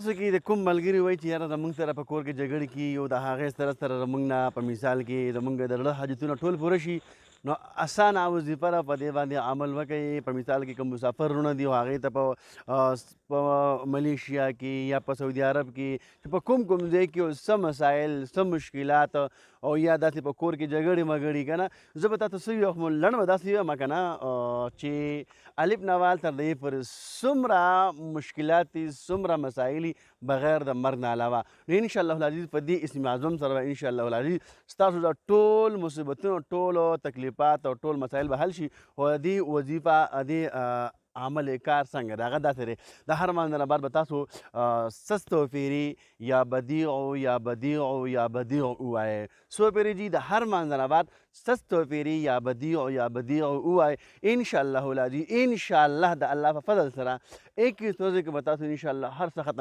تاسو کې د کوم ملګري وایي چې یاره زموږ سره په کور کې جګړې کي او د هغې سره زموږ نه په مثال کې زموږ د زړه حاجتونه ټول پوره شي، نو اسانه وظیفه ده، په دې باندې عمل وکړئ. په مثال کې کوم مسافر وروڼه دي او هغې ته په ملیشیا کې یا په سعودي عرب کې چې په کوم کوم ځای کې څه مسایل څه مشکلات او یا داسې په کور کې جګړې مګړې که نه، زه به تاته څه ووایم، خو لنډ به داسې ووایم که نه چې الف نوال تر دې پورې څومره مشکلات دي څومره مسایل دي بغیر د مرګ نه علاوه، نو انشاءالله العزیز په دې اسم اعظم سره به انشاءالله العزیز ستاسو دا ټول مصیبتونه ټول تکلیفات او ټول مسایل به حل شي. او د دې وظیفه دې عمل کار څنګه دی هغه داسې دی، د هر مانځه نه بعد به تاسو سست وفیرې یا بدیع یا بدیع یا بدیع ووایئ. څو پیرې جي د هر مانځه نه بعد سست وفیرې یا بدیع ووایئ. انشاءالله العزیز انشاءالله د الله په فضل سره 21 ورځې کې به تاسو انشاءالله هر څه ختم